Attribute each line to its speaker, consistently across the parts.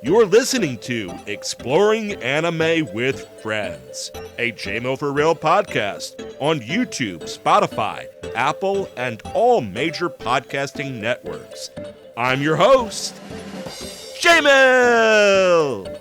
Speaker 1: You're listening to Exploring Anime with Friends, a JMO for Real podcast on YouTube, Spotify, Apple, and all major podcasting networks. I'm your host, JMO!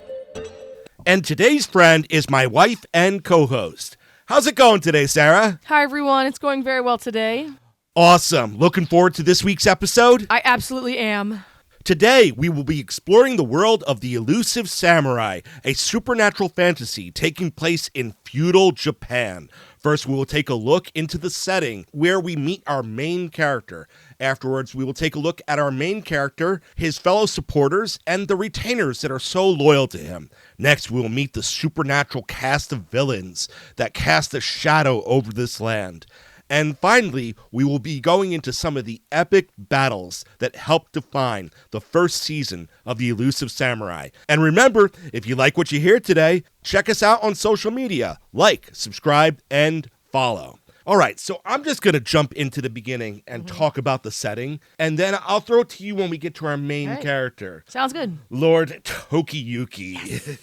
Speaker 1: And today's friend is my wife and co-host. How's it going today, Sarah?
Speaker 2: Hi, everyone. It's going very well today.
Speaker 1: Awesome. Looking forward to this week's episode?
Speaker 2: I absolutely am.
Speaker 1: Today, we will be exploring the world of the Elusive Samurai, a supernatural fantasy taking place in feudal Japan. First, we will take a look into the setting where we meet our main character. Afterwards, we will take a look at our main character, his fellow supporters, and the retainers that are so loyal to him. Next, we will meet the supernatural cast of villains that cast a shadow over this land. And finally, we will be going into some of the epic battles that helped define the first season of the Elusive Samurai. And remember, if you like what you hear today, check us out on social media. Like, subscribe, and follow. All right, so I'm just going to jump into the beginning and talk about the setting, and then I'll throw it to you when we get to our main character.
Speaker 2: Sounds good.
Speaker 1: Lord Tokiyuki.
Speaker 2: Yes.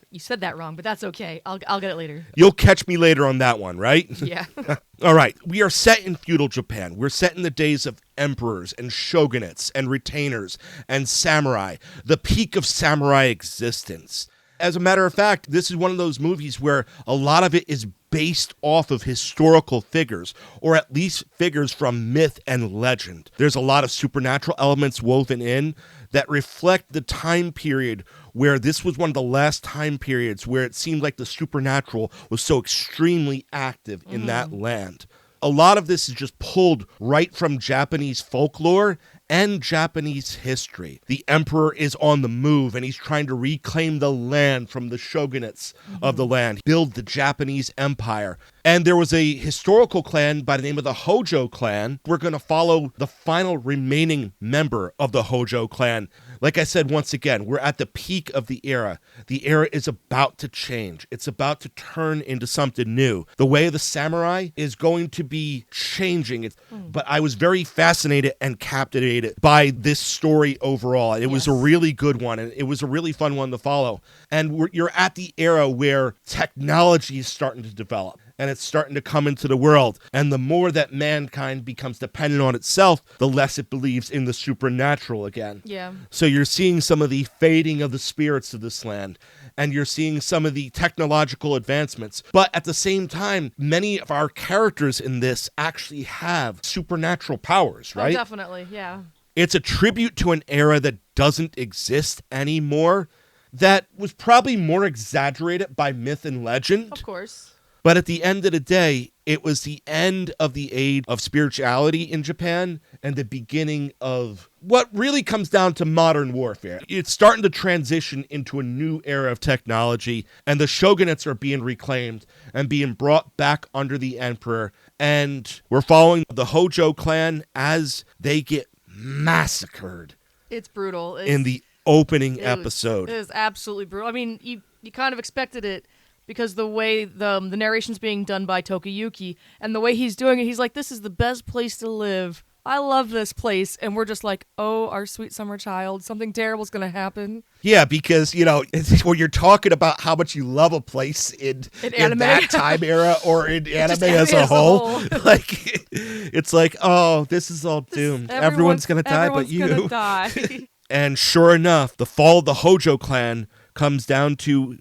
Speaker 2: You said that wrong, but that's okay. I'll get it later.
Speaker 1: You'll catch me later on that one, right?
Speaker 2: Yeah.
Speaker 1: All right, we are set in feudal Japan. We're set in the days of emperors and shogunates and retainers and samurai, the peak of samurai existence. As a matter of fact, this is one of those movies where a lot of it is based off of historical figures, or at least figures from myth and legend. There's a lot of supernatural elements woven in that reflect the time period where this was one of the last time periods where it seemed like the supernatural was so extremely active in that land. A lot of this is just pulled right from Japanese folklore and Japanese history. The emperor is on the move and he's trying to reclaim the land from the shogunates of the land, build the Japanese empire. And there was a historical clan by the name of the Hojo clan. We're going to follow the final remaining member of the Hojo clan. Like I said, once again, we're at the peak of the era. The era is about to change. It's about to turn into something new. The way of the samurai is going to be changing. But I was very fascinated and captivated by this story overall. It was a really good one, and it was a really fun one to follow. And you're at the era where technology is starting to develop, and it's starting to come into the world. And the more that mankind becomes dependent on itself, the less it believes in the supernatural again.
Speaker 2: Yeah.
Speaker 1: So you're seeing some of the fading of the spirits of this land, and you're seeing some of the technological advancements. But at the same time, many of our characters in this actually have supernatural powers, right?
Speaker 2: Oh, definitely, yeah.
Speaker 1: It's a tribute to an era that doesn't exist anymore, that was probably more exaggerated by myth and legend.
Speaker 2: Of course.
Speaker 1: But at the end of the day, it was the end of the age of spirituality in Japan and the beginning of what really comes down to modern warfare. It's starting to transition into a new era of technology, and the shogunates are being reclaimed and being brought back under the emperor. And we're following the Hojo clan as they get massacred.
Speaker 2: It's brutal.
Speaker 1: In the opening episode.
Speaker 2: It is absolutely brutal. I mean, you kind of expected it, because the way the narration's being done by Tokiyuki and the way he's doing it, he's like, this is the best place to live. I love this place. And we're just like, oh, our sweet summer child, something terrible's going to happen.
Speaker 1: Yeah, because, when you're talking about how much you love a place in that time era or in anime as a whole, like, it's like, oh, this is all doomed. Everyone's going to die but you.
Speaker 2: Gonna die.
Speaker 1: And sure enough, the fall of the Hojo clan comes down to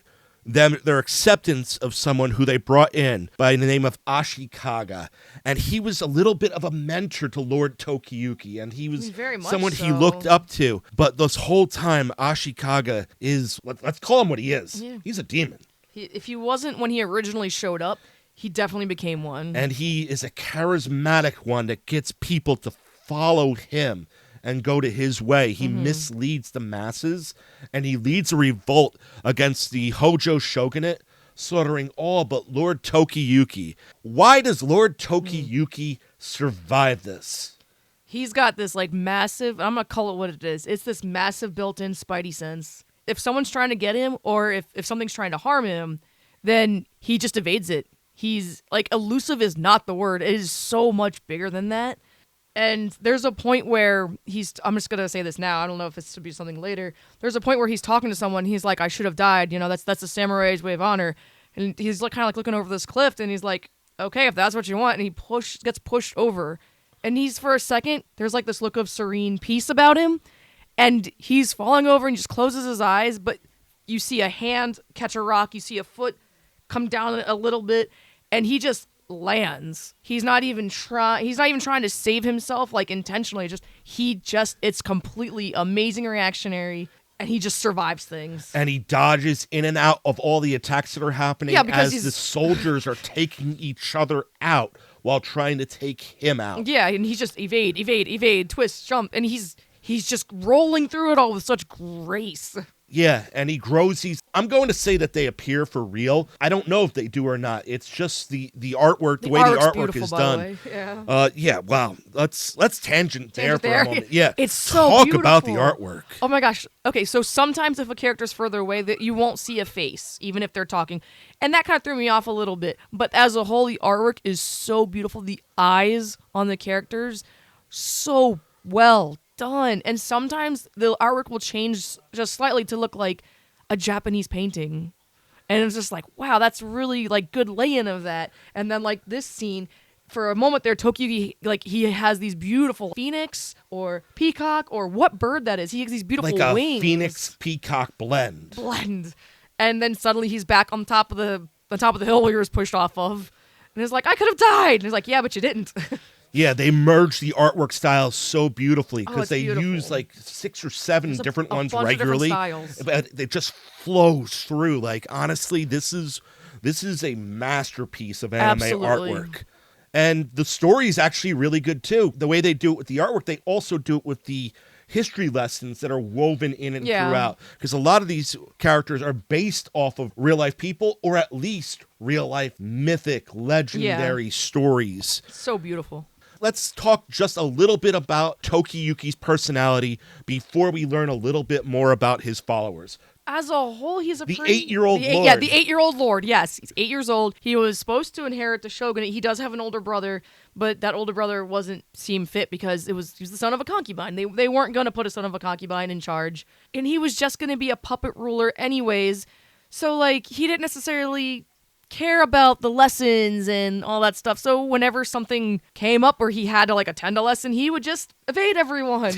Speaker 1: their acceptance of someone who they brought in by the name of Ashikaga. And he was a little bit of a mentor to Lord Tokiyuki, and he was someone he looked up to. But this whole time, Ashikaga is, let's call him what he is. Yeah. He's a demon.
Speaker 2: If he wasn't when he originally showed up, he definitely became one.
Speaker 1: And he is a charismatic one that gets people to follow him and go to his way. He misleads the masses, and he leads a revolt against the Hojo shogunate, slaughtering all but Lord Tokiyuki. Why does Lord Tokiyuki survive this?
Speaker 2: He's got this massive, I'm going to call it what it is. It's this massive built-in spidey sense. If someone's trying to get him, or if something's trying to harm him, then he just evades it. He's, elusive is not the word. It is so much bigger than that. And there's a point where I'm just going to say this now. I don't know if it should be something later. There's a point where he's talking to someone. He's like, I should have died. That's the samurai's way of honor. And he's kind of like looking over this cliff, and he's like, okay, if that's what you want. And he gets pushed over. And he's, for a second, there's like this look of serene peace about him. And he's falling over and he just closes his eyes. But you see a hand catch a rock. You see a foot come down a little bit. And he just lands. He's not even trying to save himself like intentionally. It's completely amazing reactionary, and he just survives things.
Speaker 1: And he dodges in and out of all the attacks that are happening as the soldiers are taking each other out while trying to take him out.
Speaker 2: Yeah, and he's just evade, twist, jump, and he's just rolling through it all with such grace.
Speaker 1: Yeah, and he grows these. I'm going to say that they appear for real. I don't know if they do or not. It's just the artwork, the way the artwork is done. Yeah. Wow. Let's tangent there for a moment. Yeah.
Speaker 2: It's so
Speaker 1: Talk
Speaker 2: beautiful.
Speaker 1: about the artwork.
Speaker 2: Oh my gosh. Okay, so sometimes if a character's further away, that you won't see a face, even if they're talking. And that kind of threw me off a little bit. But as a whole, the artwork is so beautiful. The eyes on the characters, so well done. And sometimes the artwork will change just slightly to look like a Japanese painting, and it's just like, wow, that's really like good lay-in of that. And then like this scene, for a moment there, Tokiyuki, like, he has these beautiful phoenix or peacock or what bird that is. He has these beautiful
Speaker 1: like
Speaker 2: wings,
Speaker 1: a phoenix peacock blend,
Speaker 2: and then suddenly he's back on top of the hill where he was pushed off of, and he's like, I could have died. And he's like, yeah, but you didn't.
Speaker 1: Yeah, they merge the artwork styles so beautifully because they
Speaker 2: beautiful.
Speaker 1: use like 6 or 7 different ones
Speaker 2: bunch
Speaker 1: regularly.
Speaker 2: Of different styles.
Speaker 1: But it just flows through. Like, honestly, this is a masterpiece of anime artwork. And the story is actually really good too. The way they do it with the artwork, they also do it with the history lessons that are woven in and throughout. Because a lot of these characters are based off of real life people, or at least real life mythic, legendary stories.
Speaker 2: So beautiful.
Speaker 1: Let's talk just a little bit about Tokiyuki's personality before we learn a little bit more about his followers.
Speaker 2: As a whole, he's
Speaker 1: the 8-year-old lord.
Speaker 2: Yeah, the 8-year-old lord. Yes, he's 8 years old. He was supposed to inherit the shogunate. He does have an older brother, but that older brother wasn't seem fit because he was the son of a concubine. They weren't going to put a son of a concubine in charge, and he was just going to be a puppet ruler anyways. So like, he didn't necessarily care about the lessons and all that stuff. So whenever something came up where he had to like attend a lesson, he would just evade everyone.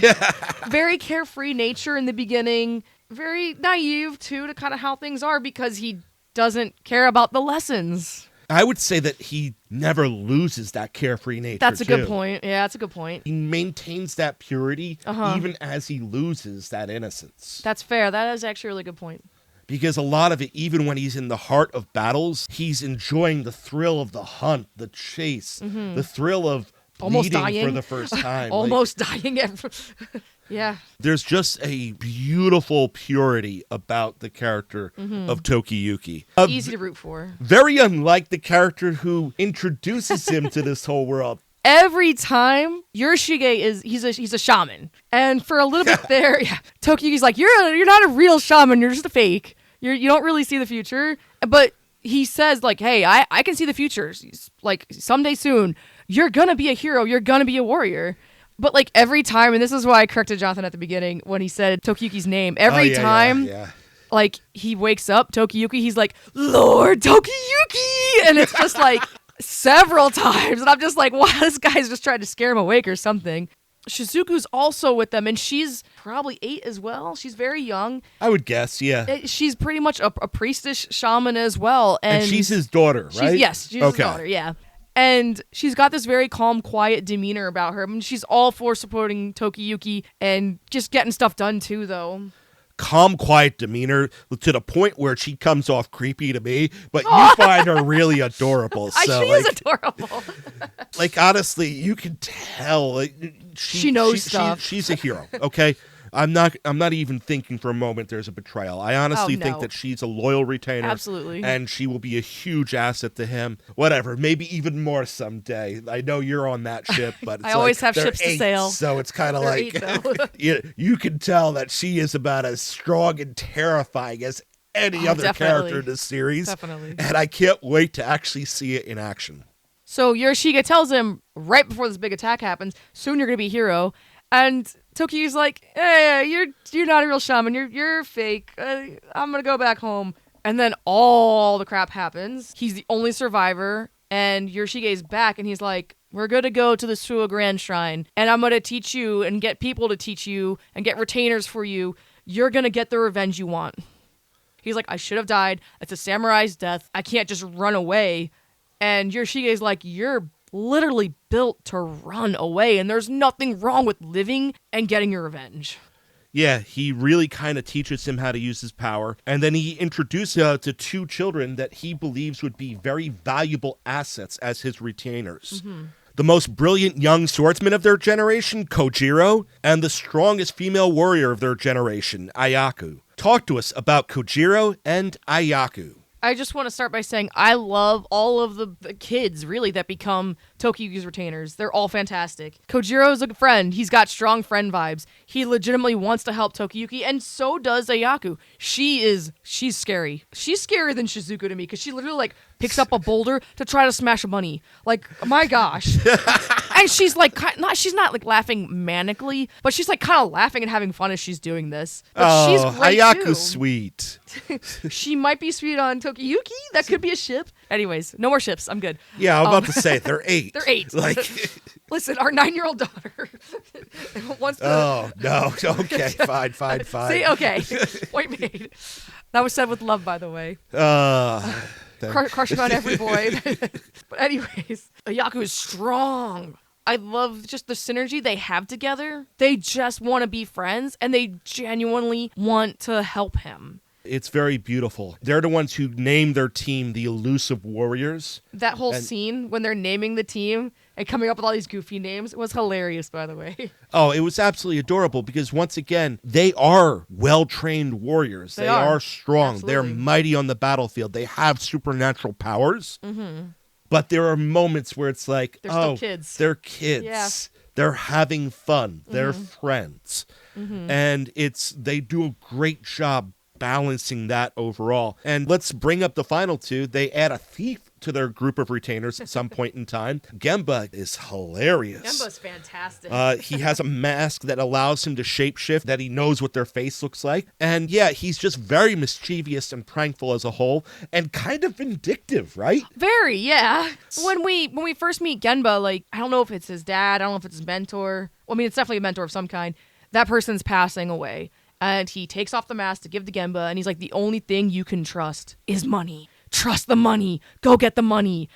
Speaker 2: Very carefree nature in the beginning. Very naive too to kind of how things are because he doesn't care about the lessons.
Speaker 1: I would say that he never loses that carefree nature.
Speaker 2: That's a good point. Yeah, that's a good point.
Speaker 1: He maintains that purity even as he loses that innocence.
Speaker 2: That's fair. That is actually a really good point.
Speaker 1: Because a lot of it, even when he's in the heart of battles, he's enjoying the thrill of the hunt, the chase, the thrill of
Speaker 2: almost
Speaker 1: bleeding
Speaker 2: dying
Speaker 1: for the first time.
Speaker 2: Almost dying. Yeah.
Speaker 1: There's just a beautiful purity about the character of Tokiyuki.
Speaker 2: Easy to root for.
Speaker 1: Very unlike the character who introduces him to this whole world.
Speaker 2: Every time Yoshige he's a shaman, and for a little bit there, Tokiyuki's like, you're not a real shaman, you're just a fake. You don't really see the future, but he says like, hey, I can see the future. Like someday soon, you're gonna be a hero, you're gonna be a warrior. But like every time, and this is why I corrected Jonathan at the beginning when he said Tokiyuki's name. Every time, like he wakes up, Tokiyuki, he's like, Lord Tokiyuki, and it's just like several times, and I'm just like, wow, this guy's just trying to scare him awake or something. Shizuku's also with them, and she's probably 8 as well. She's very young.
Speaker 1: I would guess, yeah.
Speaker 2: She's pretty much a priestess shaman as well. And
Speaker 1: she's his daughter, right?
Speaker 2: Yes, she's his daughter, yeah. And she's got this very calm, quiet demeanor about her. I mean, she's all for supporting Tokiyuki and just getting stuff done too, though.
Speaker 1: Calm, quiet demeanor to the point where she comes off creepy to me, but you find her really adorable. So,
Speaker 2: she is adorable.
Speaker 1: Like, honestly, you can tell. Like,
Speaker 2: she knows stuff.
Speaker 1: She's a hero, okay? I'm not even thinking for a moment there's a betrayal. I honestly think that she's a loyal retainer.
Speaker 2: Absolutely.
Speaker 1: And she will be a huge asset to him. Whatever, maybe even more someday. I know you're on that ship, but it's
Speaker 2: I always have ships to sail.
Speaker 1: So it's kind of like you can tell that she is about as strong and terrifying as any other character in this series.
Speaker 2: Definitely.
Speaker 1: And I can't wait to actually see it in action.
Speaker 2: So Yoshige tells him right before this big attack happens, soon you're gonna be a hero. And Tokiyuki's like, hey, you're not a real shaman. You're fake. I'm gonna go back home. And then all the crap happens. He's the only survivor, and Yoshige's back, and he's like, we're gonna go to the Suo Grand Shrine, and I'm gonna teach you and get people to teach you and get retainers for you. You're gonna get the revenge you want. He's like, I should have died. It's a samurai's death. I can't just run away. And Yoshige's like, you're literally built to run away, and there's nothing wrong with living and getting your revenge.
Speaker 1: Yeah, he really kind of teaches him how to use his power, and then he introduces to 2 children that he believes would be very valuable assets as his retainers. Mm-hmm. The most brilliant young swordsman of their generation, Kojiro, and the strongest female warrior of their generation, Ayaku. Talk to us about Kojiro and Ayaku.
Speaker 2: I just want to start by saying I love all of the kids, really, that become Tokiyuki's retainers. They're all fantastic. Kojiro's a friend. He's got strong friend vibes. He legitimately wants to help Tokiyuki, and so does Ayaku. She's scary. She's scarier than Shizuku to me, because she literally, like, picks up a boulder to try to smash money. Like, my gosh. And she's, like, she's not, like, laughing manically, but she's, like, kind of laughing and having fun as she's doing this. But she's great,
Speaker 1: Ayaku's
Speaker 2: too.
Speaker 1: sweet.
Speaker 2: She might be sweet on Tokiyuki. That could be a ship. Anyways, no more ships. I'm good.
Speaker 1: Yeah, I'm about to say, they're 8.
Speaker 2: They're 8.
Speaker 1: Like,
Speaker 2: listen, our 9-year-old daughter wants to.
Speaker 1: Oh, no. Okay, fine.
Speaker 2: See, okay. Point made. That was said with love, by the way. Crushing on every boy. But anyways, Ayaku is strong. I love just the synergy they have together. They just want to be friends, and they genuinely want to help him.
Speaker 1: It's very beautiful. They're the ones who named their team the Elusive Warriors.
Speaker 2: That whole scene when they're naming the team and coming up with all these goofy names was hilarious, by the way.
Speaker 1: Oh, it was absolutely adorable because, once again, they are well-trained warriors. They are strong.
Speaker 2: Absolutely.
Speaker 1: They're mighty on the battlefield. They have supernatural powers. Mm-hmm. But there are moments where it's like,
Speaker 2: they're still kids.
Speaker 1: They're kids.
Speaker 2: Yeah.
Speaker 1: They're having fun. They're friends. Mm-hmm. And they do a great job balancing that overall. And let's bring up the final 2. They add a thief to their group of retainers at some point in time. Gemba is hilarious.
Speaker 2: Gemba's fantastic.
Speaker 1: He has a mask that allows him to shapeshift, that he knows what their face looks like. And yeah, he's just very mischievous and prankful as a whole, and kind of vindictive, right?
Speaker 2: Very, yeah. When we first meet Genba, like, I don't know if it's his dad, I don't know if it's his mentor. Well, I mean, it's definitely a mentor of some kind. That person's passing away. And he takes off the mask to give to Genba, and he's like, the only thing you can trust is money. Trust the money. Go get the money.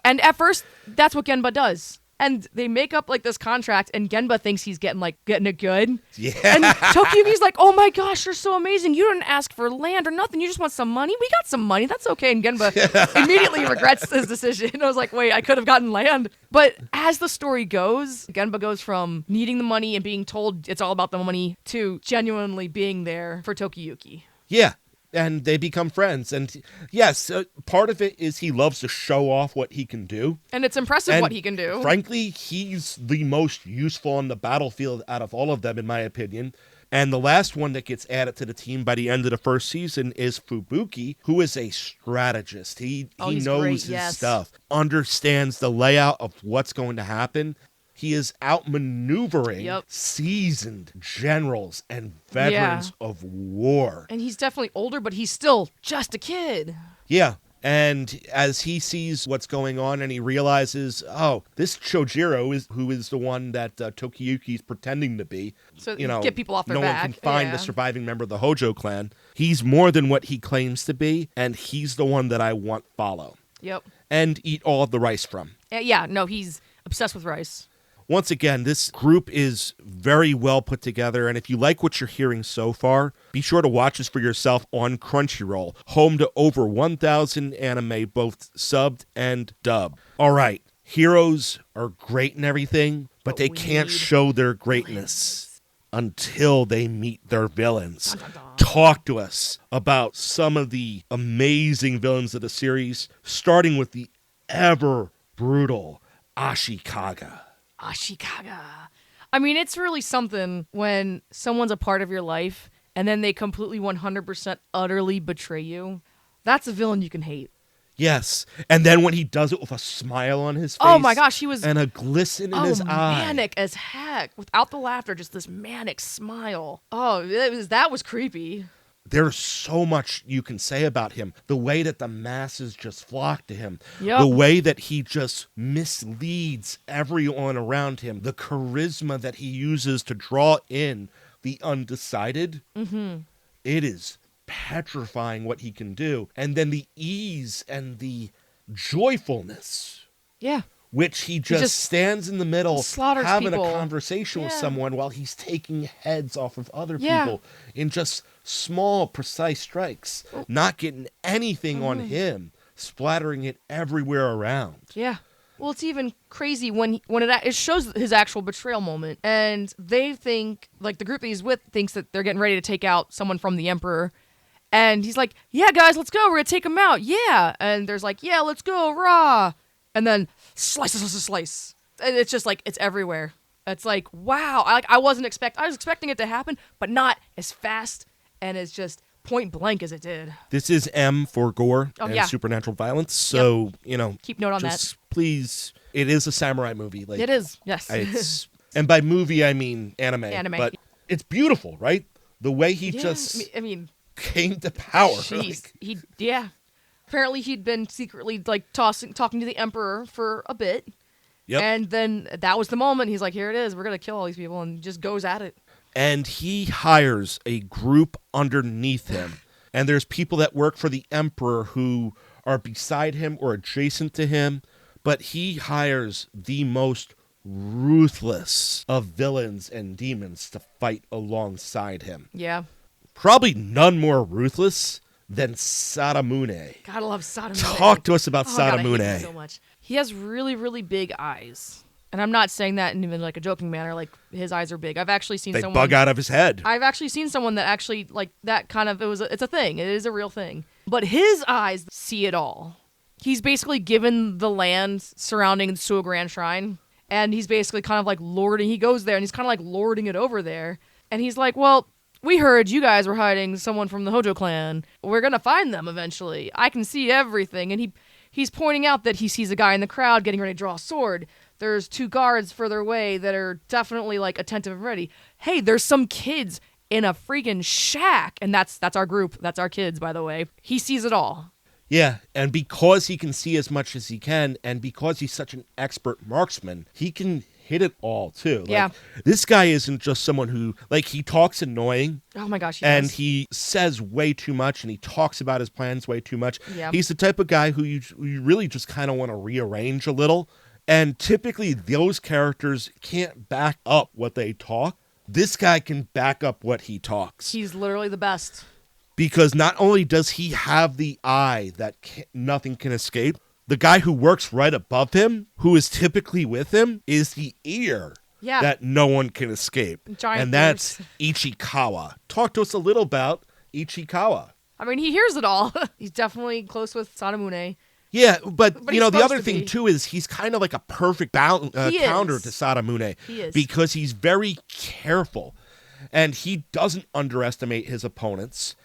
Speaker 2: And at first, that's what Genba does. And they make up like this contract, and Genba thinks he's getting it good.
Speaker 1: Yeah.
Speaker 2: And Tokiyuki's like, oh my gosh, you're so amazing. You didn't ask for land or nothing. You just want some money. We got some money. That's okay. And Genba immediately regrets his decision. I was like, wait, I could have gotten land. But as the story goes, Genba goes from needing the money and being told it's all about the money to genuinely being there for Tokiyuki.
Speaker 1: Yeah. And they become friends. And yes, part of it is he loves to show off what he can do.
Speaker 2: And it's impressive what he can do.
Speaker 1: Frankly, he's the most useful on the battlefield out of all of them, in my opinion. And the last one that gets added to the team by the end of the first season is Fubuki, who is a strategist. He knows his stuff, understands the layout of what's going to happen. He is outmaneuvering seasoned generals and veterans of war.
Speaker 2: And he's definitely older, but he's still just a kid.
Speaker 1: Yeah. And as he sees what's going on and he realizes, oh, this Chojiro who is the one that Tokiyuki's pretending to be.
Speaker 2: So get people off their back.
Speaker 1: No one can find the surviving member of the Hojo clan. He's more than what he claims to be, and he's the one that I want follow.
Speaker 2: Yep.
Speaker 1: And eat all of the rice from.
Speaker 2: He's obsessed with rice.
Speaker 1: Once again, this group is very well put together, and if you like what you're hearing so far, be sure to watch this for yourself on Crunchyroll, home to over 1,000 anime, both subbed and dubbed. All right, heroes are great and everything, but they can't show their greatness until they meet their villains.
Speaker 2: Dun, dun, dun.
Speaker 1: Talk to us about some of the amazing villains of the series, starting with the ever brutal Ashikaga.
Speaker 2: I mean, it's really something when someone's a part of your life and then they completely 100% utterly betray you. That's a villain you can hate.
Speaker 1: Yes. And then when he does it with a smile on his face.
Speaker 2: Oh my gosh, he was...
Speaker 1: And a glisten in his eye.
Speaker 2: Manic as heck. Without the laughter, just this manic smile. Oh, that was creepy.
Speaker 1: There's so much you can say about him. The way that the masses just flock to him.
Speaker 2: Yep.
Speaker 1: The way that he just misleads everyone around him. The charisma that he uses to draw in the undecided.
Speaker 2: Mm-hmm.
Speaker 1: It is petrifying what he can do. And then the ease and the joyfulness.
Speaker 2: Yeah.
Speaker 1: Which he just stands in the middle having
Speaker 2: people.
Speaker 1: A conversation with someone while he's taking heads off of other people in just small, precise strikes. Not getting anything on him, splattering it everywhere around.
Speaker 2: Yeah. Well, it's even crazy when it shows his actual betrayal moment. And they think, like the group that he's with thinks that they're getting ready to take out someone from the Emperor. And he's like, yeah, guys, let's go. We're going to take him out. Yeah. And there's like, yeah, let's go. Rah. And then slice. And it's just like, it's everywhere. It's like, wow. I was expecting it to happen, but not as fast and as just point blank as it did.
Speaker 1: This is M for gore and supernatural violence. So,
Speaker 2: keep note on
Speaker 1: that. Please, it is a samurai movie.
Speaker 2: Like, it is, yes.
Speaker 1: And by movie, I mean anime. But it's beautiful, right? The way he came to power.
Speaker 2: Jeez. Apparently he'd been secretly talking to the Emperor for a bit.
Speaker 1: Yep.
Speaker 2: And then that was the moment. He's like, here it is. We're going to kill all these people, and just goes at it.
Speaker 1: And he hires a group underneath him. And there's people that work for the Emperor who are beside him or adjacent to him. But he hires the most ruthless of villains and demons to fight alongside him.
Speaker 2: Yeah.
Speaker 1: Probably none more ruthless than Sadamune.
Speaker 2: Gotta love Sadamune.
Speaker 1: Talk to us about Sadamune.
Speaker 2: God, I hate him so much. He has really, really big eyes. And I'm not saying that in even like a joking manner, like his eyes are big. I've actually seen someone...
Speaker 1: They bug out of his head.
Speaker 2: I've actually seen someone that actually, like, that kind of... It's a thing. It is a real thing. But his eyes see it all. He's basically given the land surrounding the Suo Grand Shrine. And he's basically kind of like lording... He goes there and he's kind of like lording it over there. And he's like, well... We heard you guys were hiding someone from the Hojo clan. We're going to find them eventually. I can see everything. And he's pointing out that he sees a guy in the crowd getting ready to draw a sword. There's 2 guards further away that are definitely like attentive and ready. Hey, there's some kids in a freaking shack. And that's our group. That's our kids, by the way. He sees it all.
Speaker 1: Yeah, and because he can see as much as he can, and because he's such an expert marksman, he can hit it all too.
Speaker 2: Yeah.
Speaker 1: This guy isn't just someone who, he talks annoying.
Speaker 2: Oh my gosh,
Speaker 1: and he says way too much, and he talks about his plans way too much.
Speaker 2: Yeah.
Speaker 1: He's the type of guy who you really just kind of want to rearrange a little. And typically those characters can't back up what they talk. This guy can back up what he talks.
Speaker 2: He's literally the best.
Speaker 1: Because not only does he have the eye that nothing can escape, the guy who works right above him, who is typically with him, is the ear that no one can escape.
Speaker 2: Giant
Speaker 1: and that's Ichikawa. Talk to us a little about Ichikawa.
Speaker 2: I mean, he hears it all. He's definitely close with Sadamune.
Speaker 1: Yeah, but the other thing, too, is he's kind of like a perfect counter to Sadamune.
Speaker 2: He is.
Speaker 1: Because he's very careful. And he doesn't underestimate his opponents.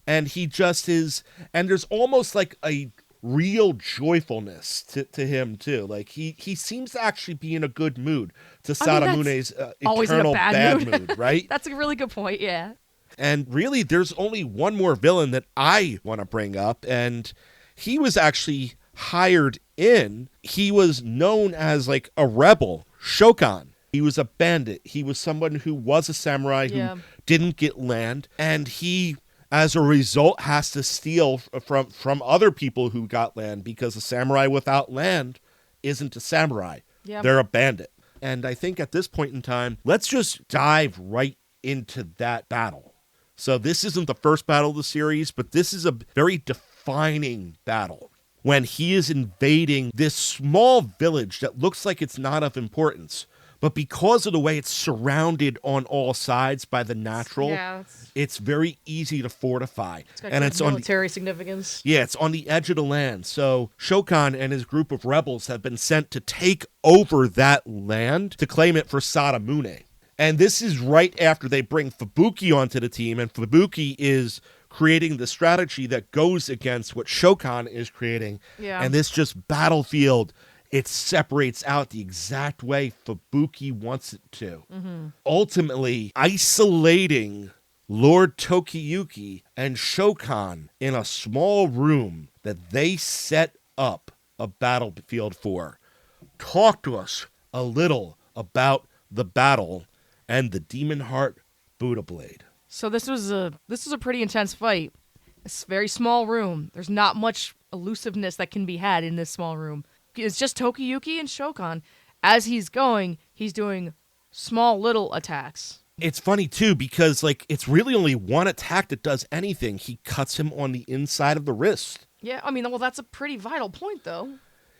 Speaker 1: And he just is... And there's almost like a real joyfulness to him, too. Like, he seems to actually be in a good mood to Sadamune's eternal bad mood, right?
Speaker 2: That's a really good point, yeah.
Speaker 1: And really, there's only one more villain that I want to bring up, and he was actually hired in. He was known as, like, a rebel, Shokan. He was a bandit. He was someone who was a samurai who didn't get land, and he... as a result, has to steal from other people who got land, because a samurai without land isn't a samurai.
Speaker 2: Yep.
Speaker 1: They're a bandit. And I think at this point in time, let's just dive right into that battle. So this isn't the first battle of the series, but this is a very defining battle. When he is invading this small village that looks like it's not of importance, but because of the way it's surrounded on all sides by the natural, it's very easy to fortify.
Speaker 2: It's got military significance.
Speaker 1: Yeah, it's on the edge of the land. So Shokan and his group of rebels have been sent to take over that land to claim it for Sadamune. And this is right after they bring Fubuki onto the team, and Fubuki is creating the strategy that goes against what Shokan is creating.
Speaker 2: Yeah.
Speaker 1: And this just battlefield, it separates out the exact way Fubuki wants it to. Ultimately, isolating Lord Tokiyuki and Shokan in a small room that they set up a battlefield for. Talk to us a little about the battle and the Demon Heart Buddha Blade.
Speaker 2: So this was a pretty intense fight. It's a very small room. There's not much elusiveness that can be had in this small room. It's just Tokiyuki and Shokan. As he's going, he's doing small little attacks.
Speaker 1: It's funny, too, because, like, it's really only one attack that does anything. He cuts him on the inside of the wrist.
Speaker 2: Yeah, I mean, well, that's a pretty vital point, though.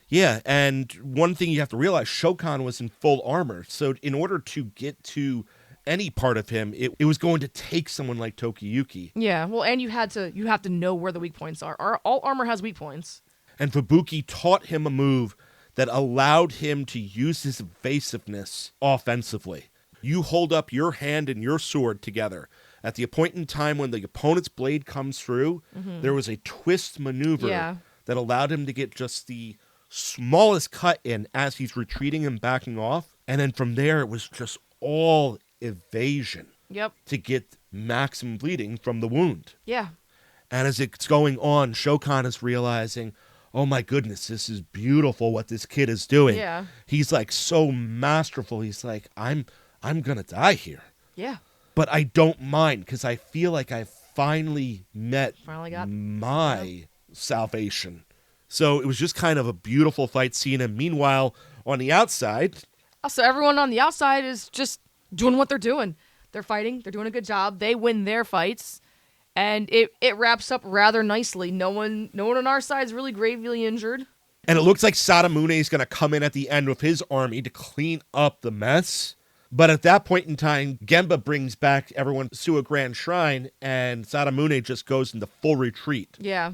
Speaker 1: Yeah, and one thing you have to realize, Shokan was in full armor. So in order to get to any part of him, it was going to take someone like Tokiyuki.
Speaker 2: Yeah, well, and you have to know where the weak points are. All armor has weak points.
Speaker 1: And Fubuki taught him a move that allowed him to use his evasiveness offensively. You hold up your hand and your sword together. At the point in time when the opponent's blade comes through, there was a twist maneuver that allowed him to get just the smallest cut in as he's retreating and backing off. And then from there, it was just all evasion to get maximum bleeding from the wound.
Speaker 2: Yeah.
Speaker 1: And as it's going on, Shokan is realizing, oh my goodness, this is beautiful what this kid is doing.
Speaker 2: Yeah.
Speaker 1: He's like so masterful. He's like, I'm gonna die here.
Speaker 2: Yeah.
Speaker 1: But I don't mind because I feel like I finally got my salvation. So it was just kind of a beautiful fight scene. And meanwhile, on the outside...
Speaker 2: So everyone on the outside is just doing what they're doing. They're fighting. They're doing a good job. They win their fights. And it wraps up rather nicely. No one on our side is really gravely injured.
Speaker 1: And it looks like Sadamune is going to come in at the end with his army to clean up the mess. But at that point in time, Gemba brings back everyone to a grand shrine, and Sadamune just goes into full retreat.
Speaker 2: Yeah.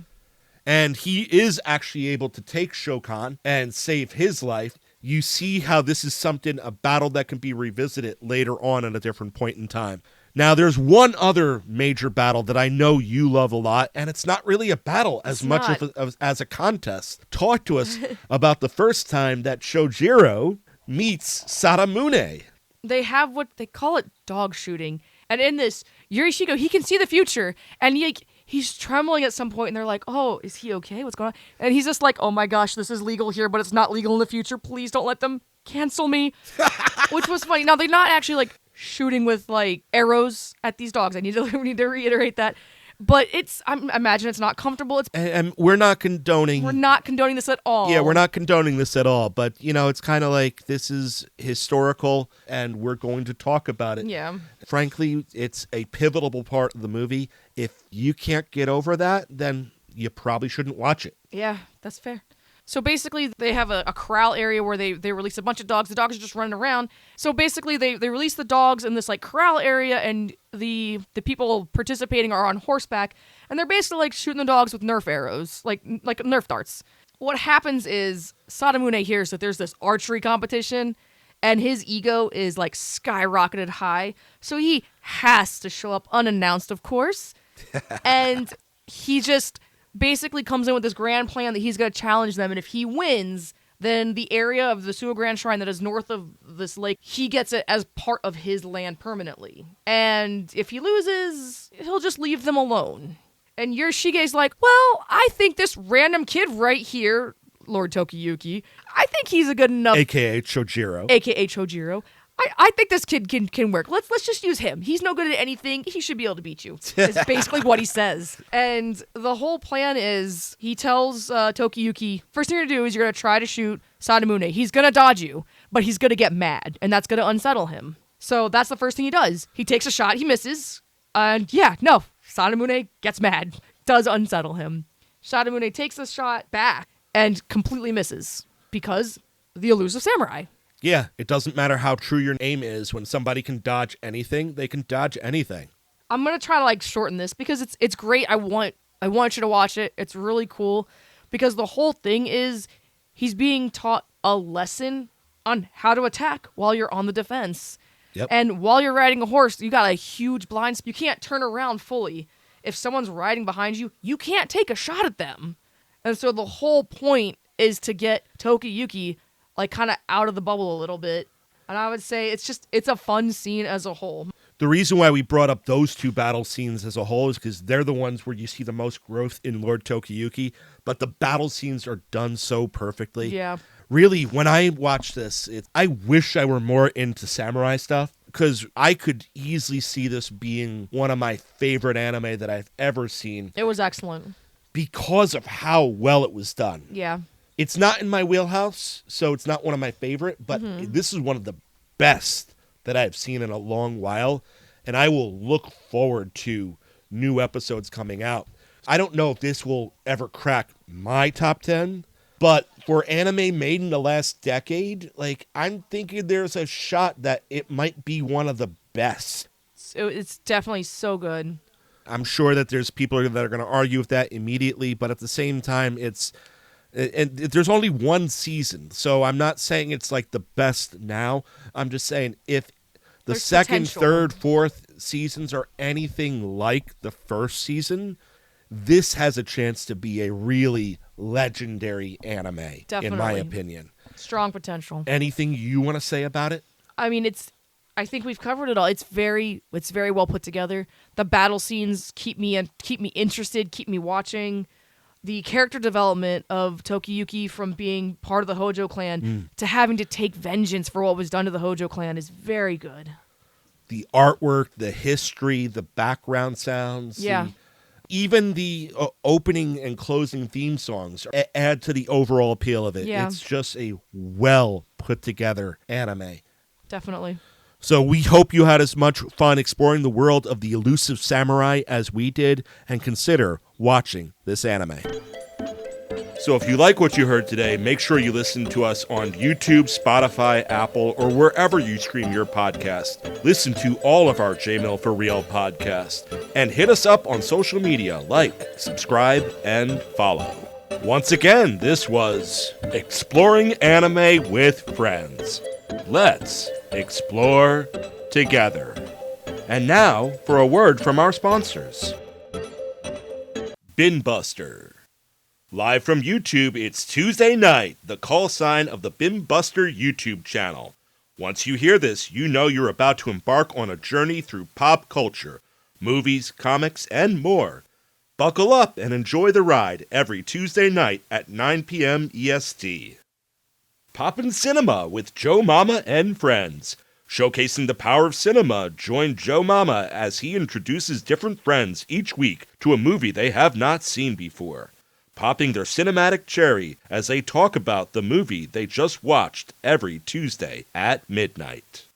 Speaker 1: And he is actually able to take Shokan and save his life. You see how this is a battle that can be revisited later on at a different point in time. Now, there's one other major battle that I know you love a lot, and it's not really a battle as much as a contest. Talk to us about the first time that Shojiro meets Sadamune.
Speaker 2: They have what they call it dog shooting. And in this, Yorishiko, he can see the future, and he's trembling at some point, and they're like, oh, is he okay? What's going on? And he's just like, oh my gosh, this is legal here, but it's not legal in the future. Please don't let them cancel me. Which was funny. Now, they're not actually, like, shooting with, like, arrows at these dogs. I need to reiterate that. But I imagine it's not comfortable.
Speaker 1: And we're not condoning...
Speaker 2: We're not condoning this at all.
Speaker 1: Yeah, we're not condoning this at all. But, it's kind of like this is historical, and we're going to talk about it.
Speaker 2: Yeah.
Speaker 1: Frankly, it's a pivotal part of the movie. If you can't get over that, then you probably shouldn't watch it.
Speaker 2: Yeah, that's fair. So basically, they have a corral area where they release a bunch of dogs. The dogs are just running around. So basically, they release the dogs in this like corral area, and the people participating are on horseback, and they're basically like shooting the dogs with Nerf arrows, like Nerf darts. What happens is Sadamune hears that there's this archery competition, and his ego is like skyrocketed high, so he has to show up unannounced, of course, and he just basically comes in with this grand plan that he's going to challenge them, and if he wins, then the area of the Suo Grand Shrine that is north of this lake, he gets it as part of his land permanently. And if he loses, he'll just leave them alone. And Yorishige's like, well, I think this random kid right here, Lord Tokiyuki, I think he's a good enough...
Speaker 1: A.K.A. Chojiro.
Speaker 2: A.K.A. Chojiro. I think this kid can work. Let's just use him. He's no good at anything. He should be able to beat you. It's basically what he says. And the whole plan is he tells Tokiyuki, first thing you're going to do is you're going to try to shoot Sadamune. He's going to dodge you, but he's going to get mad, and that's going to unsettle him. So that's the first thing he does. He takes a shot. He misses. And Sadamune gets mad. Does unsettle him. Sadamune takes the shot back and completely misses because the Elusive Samurai.
Speaker 1: Yeah, it doesn't matter how true your name is. When somebody can dodge anything, they can dodge anything.
Speaker 2: I'm going to try to like shorten this because it's great. I want you to watch it. It's really cool because the whole thing is he's being taught a lesson on how to attack while you're on the defense.
Speaker 1: Yep.
Speaker 2: And while you're riding a horse, you got a huge blind spot. You can't turn around fully. if someone's riding behind you, you can't take a shot at them. And so the whole point is to get Tokiyuki like kind of out of the bubble a little bit. And I would say it's a fun scene as a whole.
Speaker 1: The reason why we brought up those two battle scenes as a whole is because they're the ones where you see the most growth in Lord Tokiyuki, but the battle scenes are done so perfectly.
Speaker 2: Yeah.
Speaker 1: Really, when I watch this, I wish I were more into samurai stuff, because I could easily see this being one of my favorite anime that I've ever seen.
Speaker 2: It was excellent.
Speaker 1: Because of how well it was done.
Speaker 2: Yeah.
Speaker 1: It's not in my wheelhouse, so it's not one of my favorite, but this is one of the best that I've seen in a long while, and I will look forward to new episodes coming out. I don't know if this will ever crack my top 10, but for anime made in the last decade, like, I'm thinking there's a shot that it might be one of the best.
Speaker 2: It's definitely so good.
Speaker 1: I'm sure that there's people that are going to argue with that immediately, but at the same time, there's only one season, so I'm not saying it's like the best now. I'm just saying if the
Speaker 2: There's
Speaker 1: second,
Speaker 2: potential.
Speaker 1: third, fourth seasons are anything like the first season, this has a chance to be a really legendary anime,
Speaker 2: Definitely.
Speaker 1: in my opinion.
Speaker 2: Strong potential.
Speaker 1: Anything you want to say about it?
Speaker 2: I mean, I think we've covered it all. It's very well put together. The battle scenes keep me interested, keep me watching. The character development of Tokiyuki from being part of the Hojo clan to having to take vengeance for what was done to the Hojo clan is very good.
Speaker 1: The artwork, the history, the background sounds.
Speaker 2: Yeah.
Speaker 1: Even the opening and closing theme songs add to the overall appeal of it.
Speaker 2: Yeah.
Speaker 1: It's just a well put together anime.
Speaker 2: Definitely.
Speaker 1: So we hope you had as much fun exploring the world of the Elusive Samurai as we did, and consider watching this anime. So if you like what you heard today, make sure you listen to us on YouTube, Spotify, Apple, or wherever you stream your podcast. Listen to all of our J-Mill for Real podcasts, and hit us up on social media, like, subscribe, and follow. Once again, this was Exploring Anime with Friends. Let's explore together. And now for a word from our sponsors. Bin Buster. Live from YouTube, it's Tuesday night, the call sign of the Bin Buster YouTube channel. Once you hear this, you know you're about to embark on a journey through pop culture, movies, comics, and more. Buckle up and enjoy the ride every Tuesday night at 9 p.m. EST. Poppin' Cinema with Joe Mama and friends. Showcasing the power of cinema, join Joe Mama as he introduces different friends each week to a movie they have not seen before, popping their cinematic cherry as they talk about the movie they just watched every Tuesday at midnight.